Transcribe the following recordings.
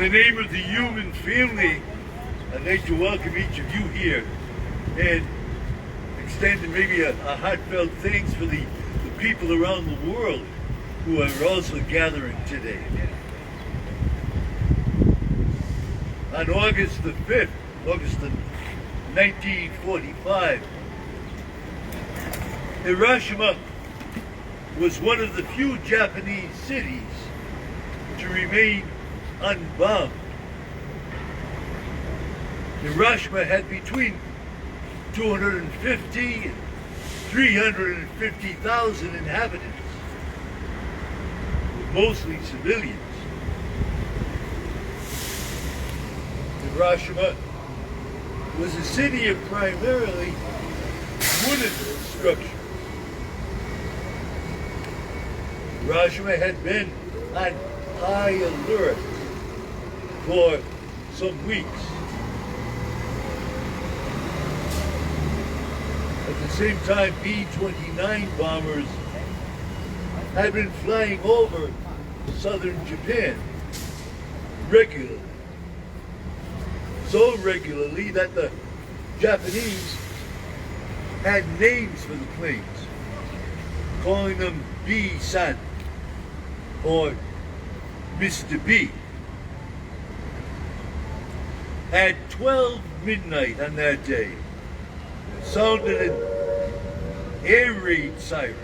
the name of the human family, I'd like to welcome each of you here and extend maybe a heartfelt thanks for the people around the world who are also gathering today. On August the 5th, August the 1945, Hiroshima was one of the few Japanese cities to remain unbombed. Hiroshima had between 250 and 350,000 inhabitants, mostly civilians. Hiroshima was a city of primarily wooden structures. Hiroshima had been on high alert for some weeks. At the same time, B-29 bombers had been flying over southern Japan regularly. So regularly that the Japanese had names for the planes, calling them B-san or Mr. B. At 12 midnight on that day, it sounded an air raid siren.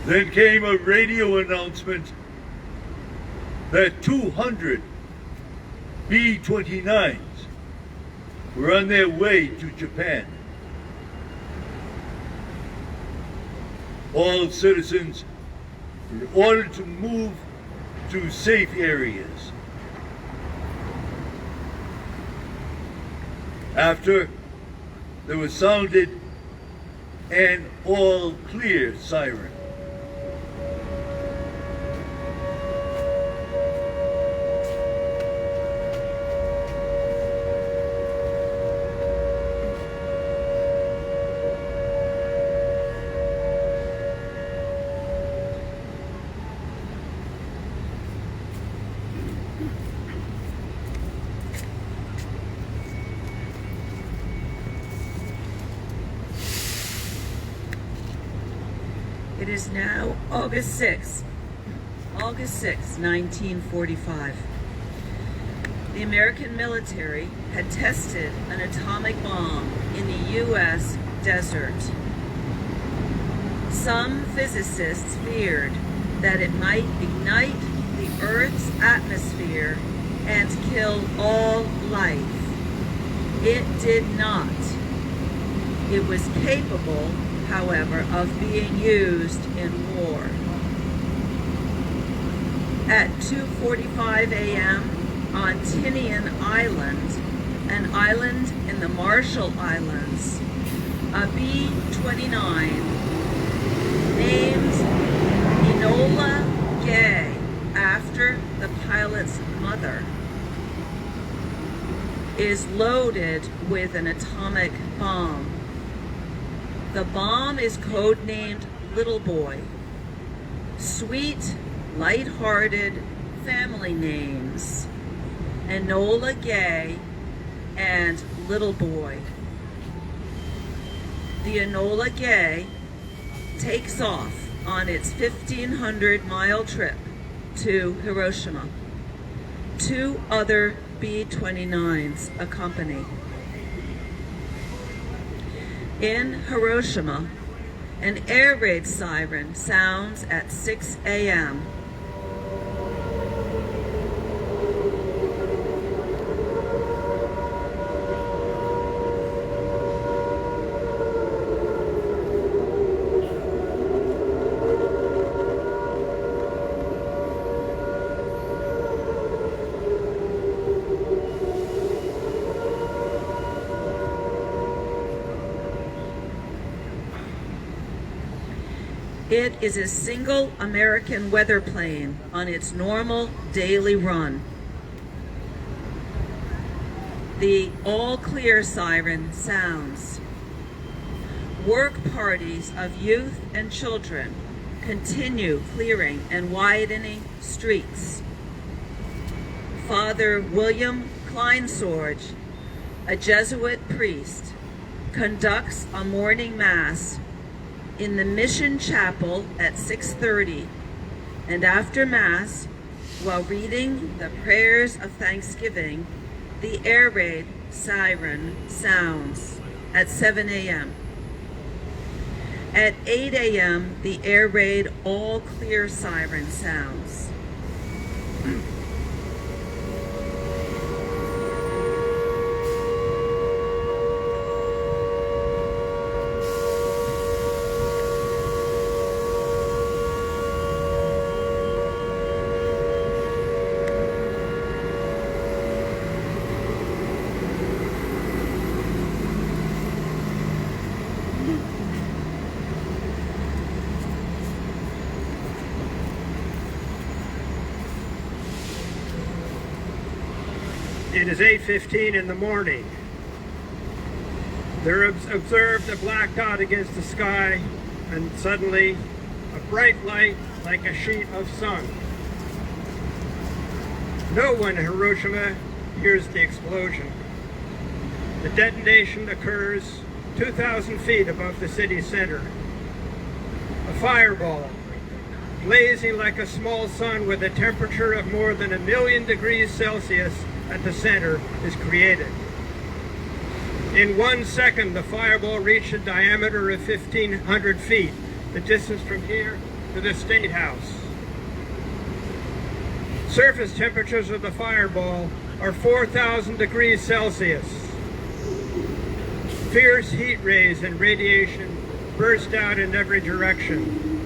Then came a radio announcement that 200 B-29s were on their way to Japan. All citizens were ordered to move to safe areas. After there was sounded an all clear siren. It is now August 6, 1945. The American military had tested an atomic bomb in the U.S. desert. Some physicists feared that it might ignite the Earth's atmosphere and kill all life. It did not. It was capable, however, of being used in war. At 2:45 a.m. on Tinian Island, an island in the Marshall Islands, a B-29 named Enola Gay after the pilot's mother is loaded with an atomic bomb. The bomb is codenamed Little Boy. Sweet, light-hearted family names, Enola Gay and Little Boy. The Enola Gay takes off on its 1,500-mile trip to Hiroshima. 2 other B-29s accompany. In Hiroshima, an air raid siren sounds at 6 a.m. It is a single American weather plane on its normal daily run. The all clear siren sounds. Work parties of youth and children continue clearing and widening streets. Father William Kleinsorge, a Jesuit priest, conducts a morning mass in the Mission Chapel at 6:30, and after Mass, while reading the prayers of thanksgiving, the air raid siren sounds at 7 a.m. At 8 a.m., the air raid all clear siren sounds. It is 8:15 in the morning. There is observed a black dot against the sky, and suddenly a bright light like a sheet of sun. No one in Hiroshima hears the explosion. The detonation occurs 2,000 feet above the city center. A fireball, blazing like a small sun with a temperature of more than 1,000,000 degrees Celsius at the center, is created. In 1 second, the fireball reached a diameter of 1,500 feet, the distance from here to the State House. Surface temperatures of the fireball are 4,000 degrees Celsius. Fierce heat rays and radiation burst out in every direction.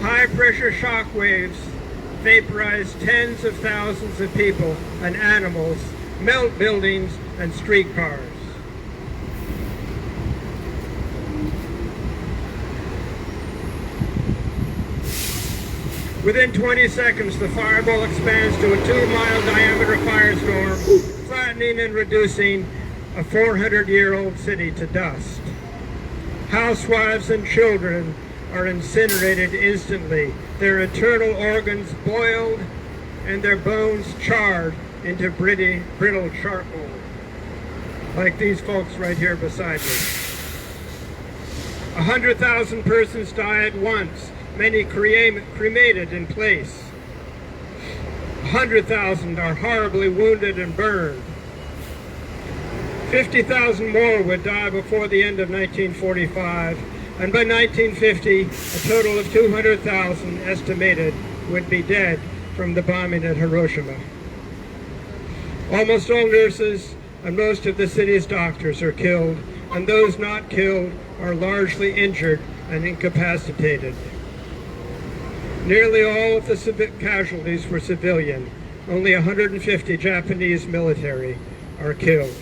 High-pressure shock waves vaporize tens of thousands of people and animals, melt buildings and streetcars. Within 20 seconds, the fireball expands to a 2-mile diameter firestorm, flattening and reducing a 400-year-old city to dust. Housewives and children are incinerated instantly, their internal organs boiled and their bones charred into brittle charcoal, like these folks right here beside me. 100,000 persons die at once, many cremated in place. 100,000 are horribly wounded and burned. 50,000 more would die before the end of 1945, and by 1950, a total of 200,000 estimated would be dead from the bombing at Hiroshima. Almost all nurses and most of the city's doctors are killed, and those not killed are largely injured and incapacitated. Nearly all of the casualties were civilian. Only 150 Japanese military are killed.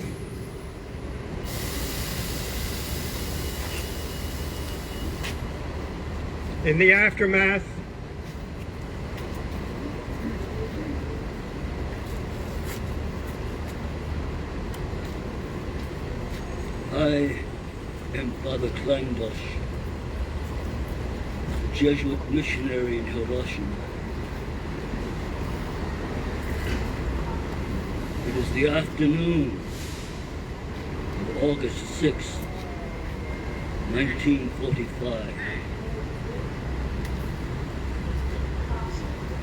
In the aftermath, I am Father Kleinbush, Jesuit missionary in Hiroshima. It is the afternoon of August 6th, 1945.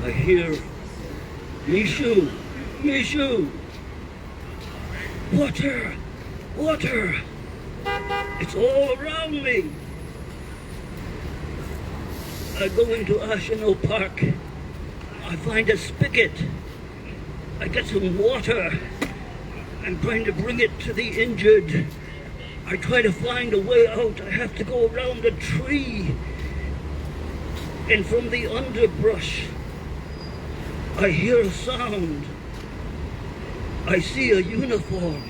I hear, "Mishu, Mishu, water, water, it's all around me." I go into Ashino Park, I find a spigot, I get some water, I'm trying to bring it to the injured. I try to find a way out, I have to go around a tree, and from the underbrush, I hear a sound. I see a uniform.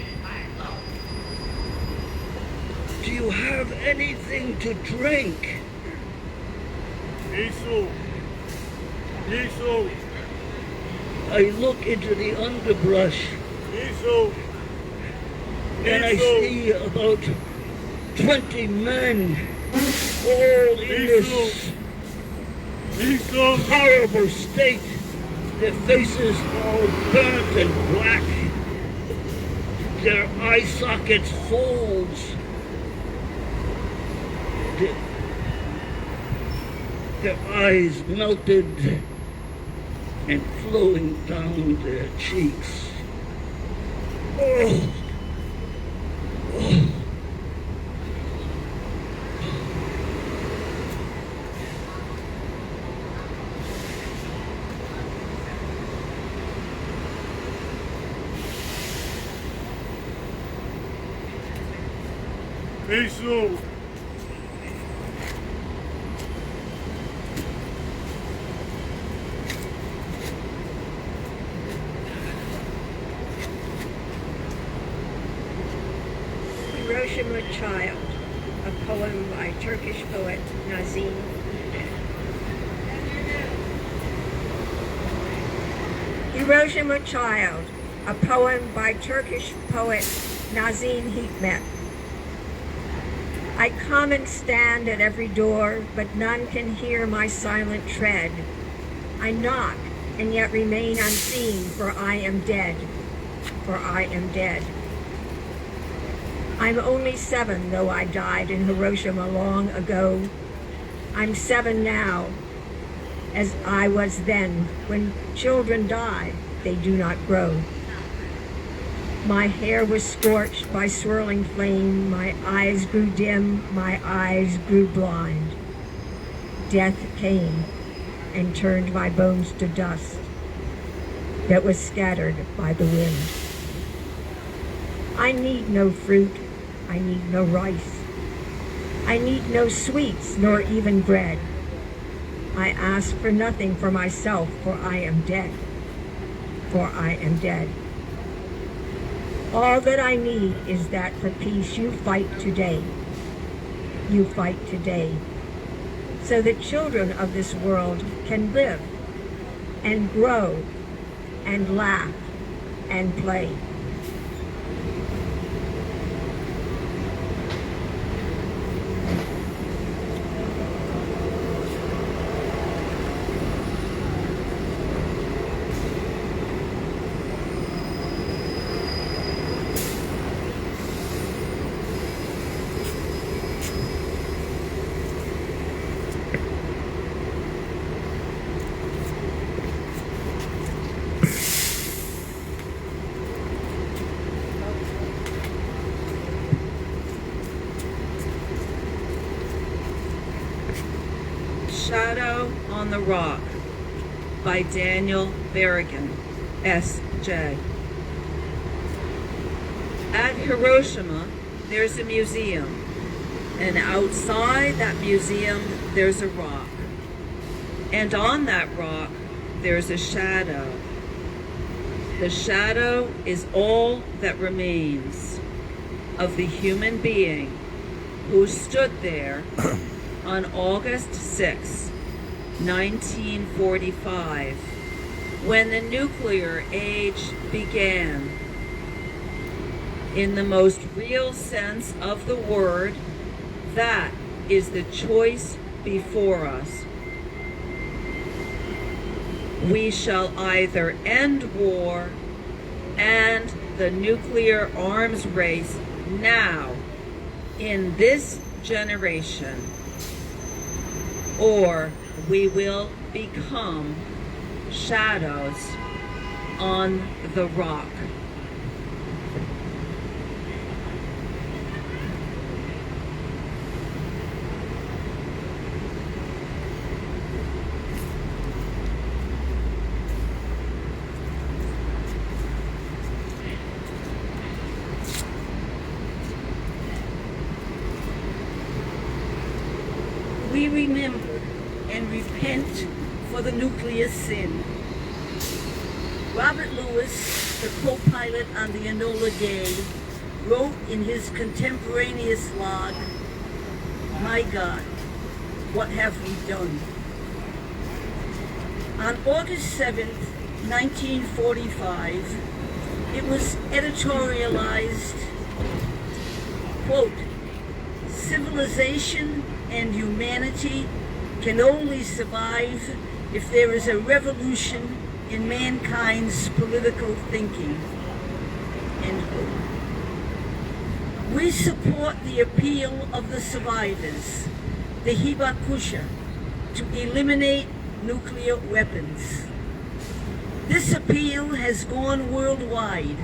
"Do you have anything to drink?" I look into the underbrush and I see about 20 men all in this horrible state. Their faces all burnt and black. Their eye sockets bulged. Their eyes melted and flowing down their cheeks. Oh. Oh. Peace. Hiroshima Child, a poem by Turkish poet Nazim. Hiroshima Child, a poem by Turkish poet Nazim Hikmet. I come and stand at every door, but none can hear my silent tread. I knock and yet remain unseen, for I am dead, for I am dead. I'm only 7, though I died in Hiroshima long ago. I'm 7 now, as I was then. When children die, they do not grow. My hair was scorched by swirling flame, my eyes grew dim, my eyes grew blind. Death came and turned my bones to dust that was scattered by the wind. I need no fruit, I need no rice. I need no sweets, nor even bread. I ask for nothing for myself, for I am dead, for I am dead. All that I need is that for peace you fight today. You fight today, so that children of this world can live and grow and laugh and play. Shadow on the Rock by Daniel Berrigan, S.J. At Hiroshima, there's a museum, and outside that museum, there's a rock. And on that rock, there's a shadow. The shadow is all that remains of the human being who stood there on August 6, 1945, when the nuclear age began. In the most real sense of the word, that is the choice before us. We shall either end war and the nuclear arms race now, in this generation, or we will become shadows on the rock. We remember and repent for the nuclear sin. Robert Lewis, the co-pilot on the Enola Gay, wrote in his contemporaneous log, "My God, what have we done?" On August 7th, 1945, it was editorialized, quote, "Civilization and humanity can only survive if there is a revolution in mankind's political thinking," end quote. We support the appeal of the survivors, the Hibakusha, to eliminate nuclear weapons. This appeal has gone worldwide,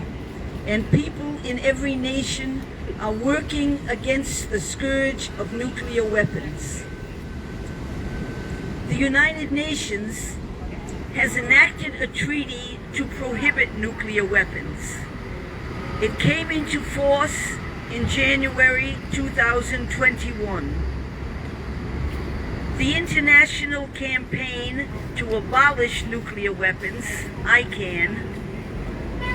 and people in every nation are working against the scourge of nuclear weapons. The United Nations has enacted a treaty to prohibit nuclear weapons. It came into force in January 2021. The International Campaign to Abolish Nuclear Weapons, ICAN,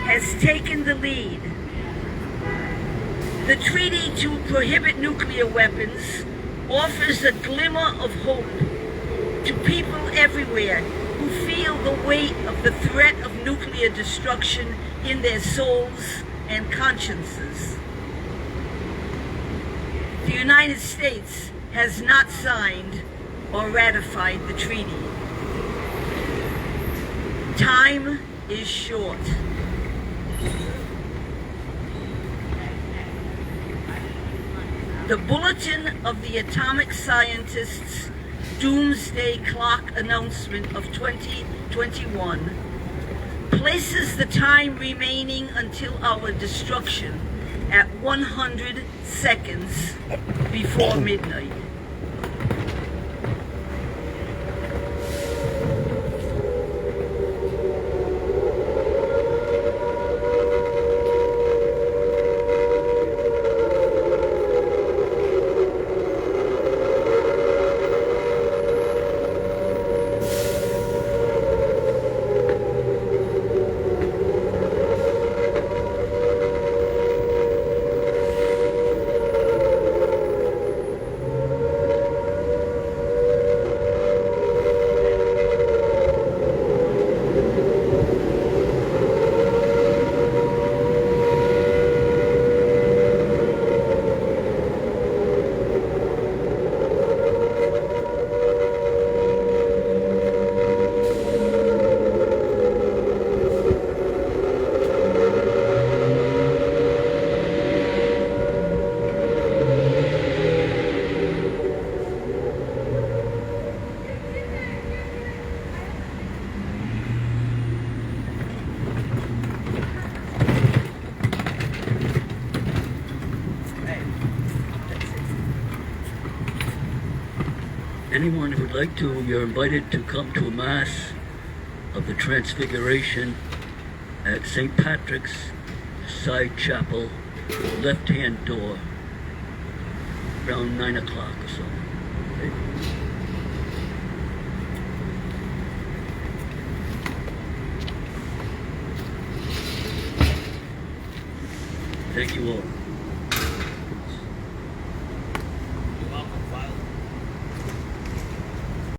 has taken the lead. The treaty to prohibit nuclear weapons offers a glimmer of hope to people everywhere who feel the weight of the threat of nuclear destruction in their souls and consciences. The United States has not signed or ratified the treaty. Time is short. The Bulletin of the Atomic Scientists' Doomsday Clock announcement of 2021 places the time remaining until our destruction at 100 seconds before midnight. Anyone who'd like to, you're invited to come to a Mass of the Transfiguration at St. Patrick's Side Chapel, left-hand door, around 9 o'clock or so. Okay? Thank you all.